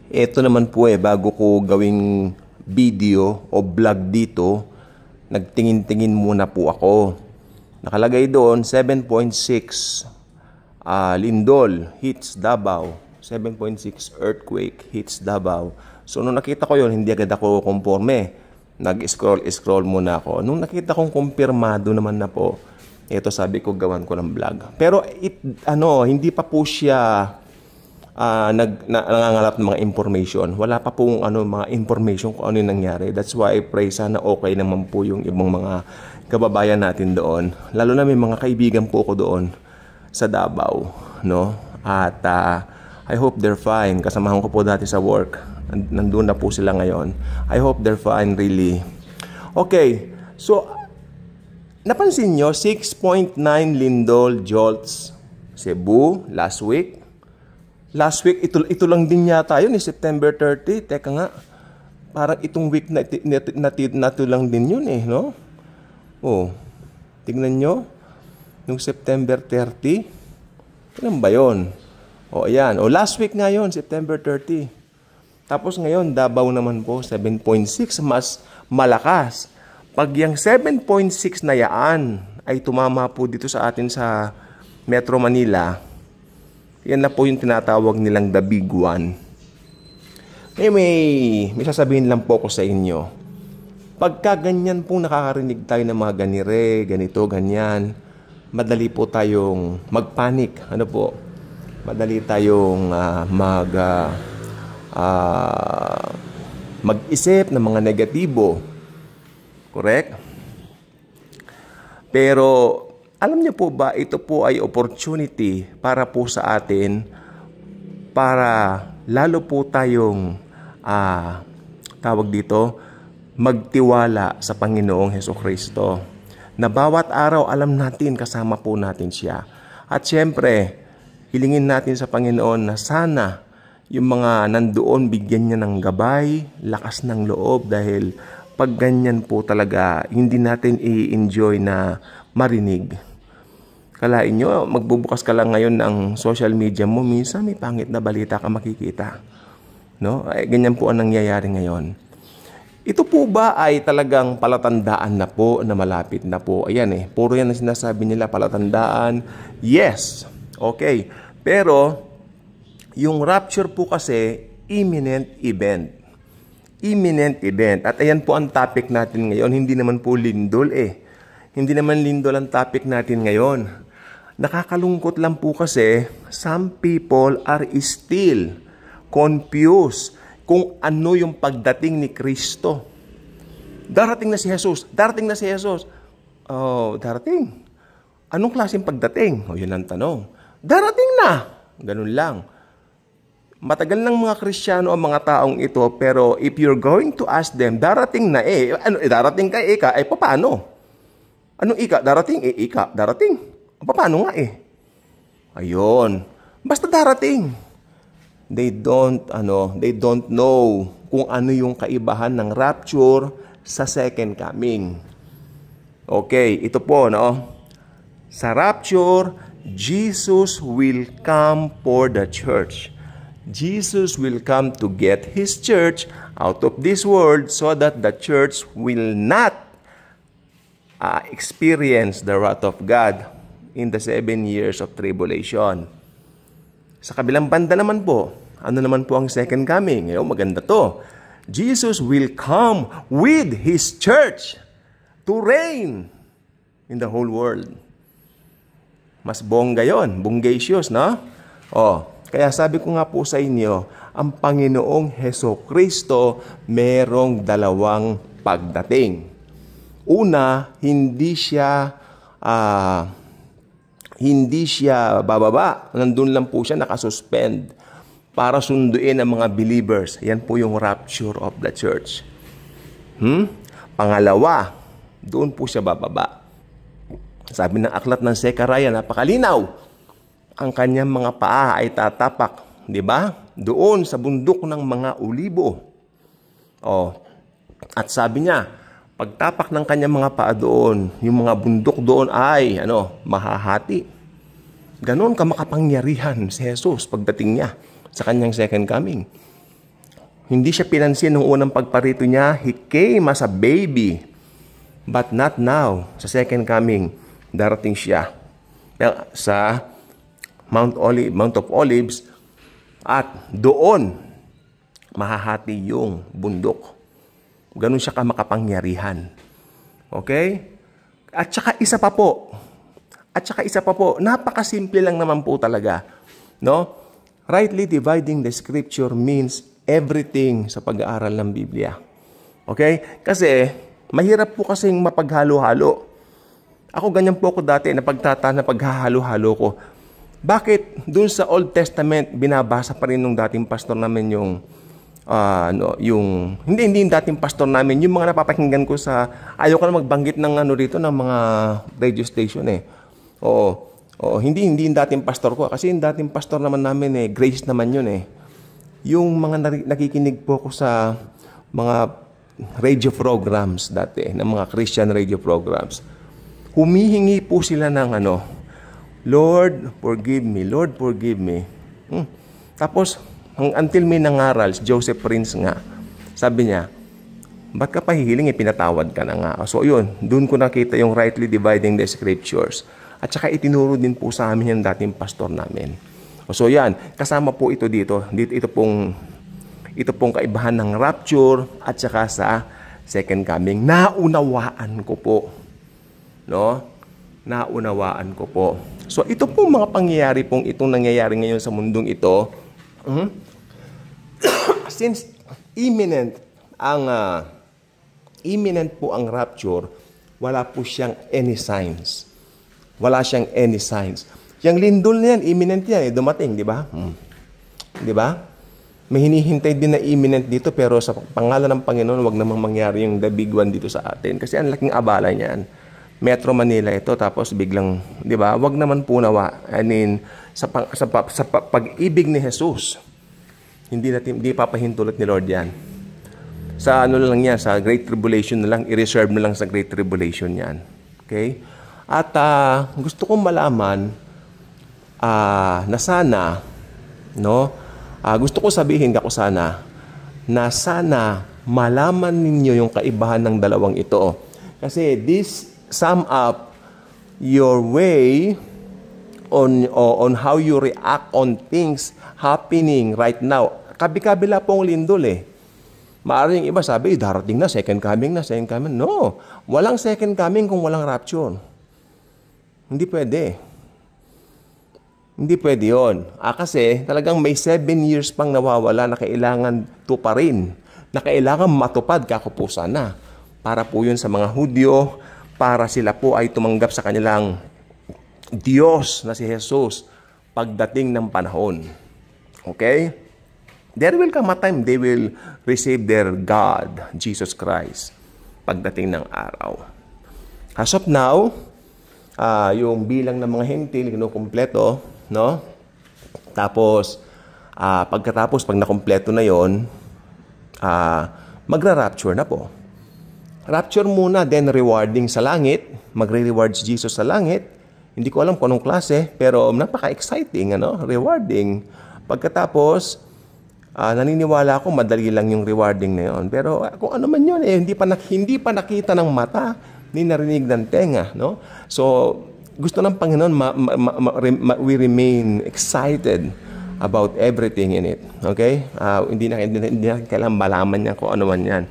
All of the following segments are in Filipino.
Ito naman po bago ko gawing video o vlog dito, nagtingin-tingin muna po ako. Nakalagay doon 7.6 lindol hits Davao, 7.6 earthquake hits Davao. So nung nakita ko yon, hindi agad ako konforme. Nag-scroll muna ako. Nung nakita kong kumpirmado naman na po, ito sabi ko gawan ko ng vlog. Pero hindi pa po siya nangangalap ng mga information. Wala pa pong mga information kung ano yung nangyari. That's why I pray sana okay naman po yung ibang mga kababayan natin doon. Lalo na may mga kaibigan po ko doon sa Davao, no? At I hope they're fine. Kasamahan ko po dati sa work. Nandun na po sila ngayon. I hope they're fine, really. Okay, so napansin nyo, 6.9 lindol jolts Cebu last week. Last week, ito lang din yata yun, September 30. Teka nga, parang itong week na ito lang din yun no? Oh, tingnan nyo. Nung September 30. Kailan ba yun? O, ayan. O, last week nga yun, September 30. Tapos ngayon, Davao naman po, 7.6. Mas malakas. Pag yung 7.6 na yaan ay tumama po dito sa atin sa Metro Manila, yan na po yung tinatawag nilang the big one. May sasabihin lang po ko sa inyo. Pagka ganyan po nakakarinig tayo ng mga ganire, ganito, ganyan, madali po tayong magpanik. Madali tayong mag-isip ng mga negatibo. Correct? Pero alam niyo po ba, ito po ay opportunity para po sa atin para lalo po tayong magtiwala sa Panginoong Hesukristo. Na bawat araw alam natin kasama po natin siya. At syempre, hilingin natin sa Panginoon na sana yung mga nandoon bigyan niya ng gabay, lakas ng loob dahil pag ganyan po talaga, hindi natin i-enjoy na marinig. Kalain nyo, magbubukas ka lang ngayon ng social media mo, minsan may pangit na balita ka makikita. No? Ganyan po ang nangyayari ngayon. Ito po ba ay talagang palatandaan na po na malapit na po? Ayan puro yan ang sinasabi nila, palatandaan. Yes, okay. Pero, yung rapture po kasi, imminent event. Imminent event. At ayan po ang topic natin ngayon. Hindi naman po lindol Hindi naman lindol ang topic natin ngayon. Nakakalungkot lang po kasi, some people are still confused kung ano yung pagdating ni Kristo. Darating na si Jesus. Darating na si Jesus. Oh, darating. Anong klaseng pagdating? O, yun ang tanong. Darating na. Ganun lang. Matagal ng mga Kristiyano ang mga taong ito, pero if you're going to ask them, darating na darating ka paano? Anong ika? Darating? Ika. Darating. Paano nga Ayun. Basta darating. They don't know kung ano yung kaibahan ng rapture sa second coming. Okay, ito po Sa rapture, Jesus will come for the church. Jesus will come to get His church out of this world so that the church will not experience the wrath of God in the 7 years of tribulation. Sa kabilang banda naman po, ano naman po ang second coming? Maganda to. Jesus will come with His church to reign in the whole world. Mas bongga yun. Bonggacious, no? Kaya sabi ko nga po sa inyo, ang Panginoong Hesukristo merong dalawang pagdating. Una, hindi siya bababa. Nandun lang po siya, nakasuspend para sunduin ang mga believers. Yan po yung rapture of the church. Pangalawa, doon po siya bababa. Sabi ng aklat ng Zechariah, napakalinaw. Ang kanyang mga paa ay tatapak, di ba? Doon sa bundok ng mga olibo. At sabi niya, pagtapak ng kanyang mga paa doon, yung mga bundok doon ay mahahati. Ganon ka makapangyarihan si Jesus pagdating niya sa kanyang second coming. Hindi siya pinansin nung unang pagparito niya. He came as a baby. But not now. Sa second coming, darating siya sa Mount of Olives at doon mahahati yung bundok. Ganun siya makapangyarihan. Okay? At saka isa pa po. Napakasimple lang naman po talaga. No? Rightly dividing the scripture means everything sa pag-aaral ng Biblia. Okay? Kasi, mahirap po kasing mapaghalo-halo. Ako ganyan po ako dati na paghahalo-halo ko. Bakit dun sa Old Testament, binabasa pa rin nung dating pastor namin hindi yung dating pastor namin, yung mga napapakinggan ko sa, ayaw ko na magbanggit ng ng mga radio station eh. Oo, hindi yung dating pastor ko. Kasi yung dating pastor naman namin grace naman yun eh. Yung mga nakikinig po ko sa mga radio programs dati, ng mga Christian radio programs, humihingi po sila ng Lord, forgive me. Lord, forgive me. Tapos, until may nangaral, si Joseph Prince nga, sabi niya, ba't ka pa hihiling, pinatawad ka na nga. So yun, dun ko nakita yung rightly dividing the scriptures. At saka itinuro din po sa amin yung dating pastor namin. So yan, kasama po ito dito. Ito pong kaibahan ng rapture at saka sa second coming. Naunawaan ko po. No? Naunawaan ko po. So ito pong mga pangyayari itong nangyayari ngayon sa mundong ito. Since imminent po ang rapture, wala po siyang any signs. Wala siyang any signs. Yang lindol na yan, imminent yan, dumating, di ba? Di ba? May hinihintay din na imminent dito, pero sa pangalan ng Panginoon, wag namang mangyari yung the big one dito sa atin. Kasi ang laking abala niyan. Metro Manila ito, tapos biglang, di ba? Wag naman po nawa. I mean, sa pag-ibig ni Jesus, hindi papahintulot ni Lord yan. Sa lang yan, sa Great Tribulation na lang, i-reserve na lang sa Great Tribulation yan. Okay? At gusto kong malaman na sana, no? Gusto ko sabihin na sana malaman ninyo yung kaibahan ng dalawang ito. Kasi this sum up your way on how you react on things happening right now. Kabi-kabila pong lindol eh. Maaaring iba sabi, darating na, second coming. No, walang second coming kung walang rapture. Hindi pwede. Hindi pwede yun. Kasi talagang may 7 years pang nawawala na kailangan tuparin. Na kailangan matupad kakupusan na. Para po yun sa mga Hudyo, para sila po ay tumanggap sa kanilang Diyos na si Jesus pagdating ng panahon. Okay? There will come a time they will receive their God, Jesus Christ, pagdating ng araw. As of now, yung bilang ng mga hentil, kinukumpleto, no? Tapos, pagkatapos, pag nakumpleto na yon, magra-rapture na po. Rapture muna, then rewarding sa langit. Magre-reward si Jesus sa langit. Hindi ko alam kung anong klase, pero napaka-exciting, rewarding. Pagkatapos, naniniwala ako, madali lang yung rewarding na yon. Pero kung ano man yun, hindi pa nakita ng mata, ni narinig ng tenga, no? So, gusto ng Panginoon, we remain excited about everything in it. Okay? Hindi na kailangan malaman niya kung ano man yan.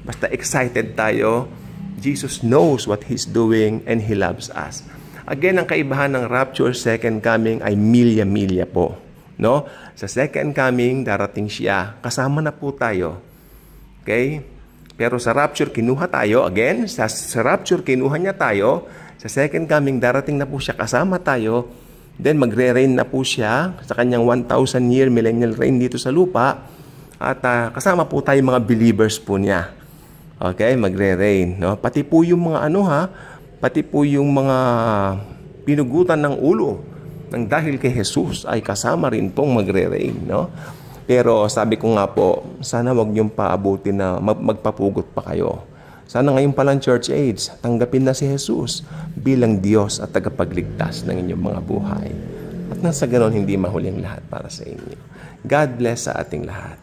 Basta excited tayo. Jesus knows what He's doing and He loves us. Again, ang kaibahan ng rapture, second coming, ay milya-milya po. No? Sa second coming, darating siya. Kasama na po tayo. Okay? Pero sa rapture, kinuha tayo. Again, sa rapture, kinuha niya tayo. Sa second coming, darating na po siya. Kasama tayo. Then, magre-reign na po siya sa kanyang 1,000-year millennial reign dito sa lupa. At kasama po tayo mga believers po niya. Okay? Magre-reign. No? Pati po yung mga pati po yung mga pinugutan ng ulo nang dahil kay Jesus ay kasama rin pong magre-reign. No? Pero sabi ko nga po, sana wag niyong paabutin na magpapugot pa kayo. Sana ngayon palang church age, tanggapin na si Jesus bilang Diyos at tagapagligtas ng inyong mga buhay. At nasa ganon, hindi mahuli ang lahat para sa inyo. God bless sa ating lahat.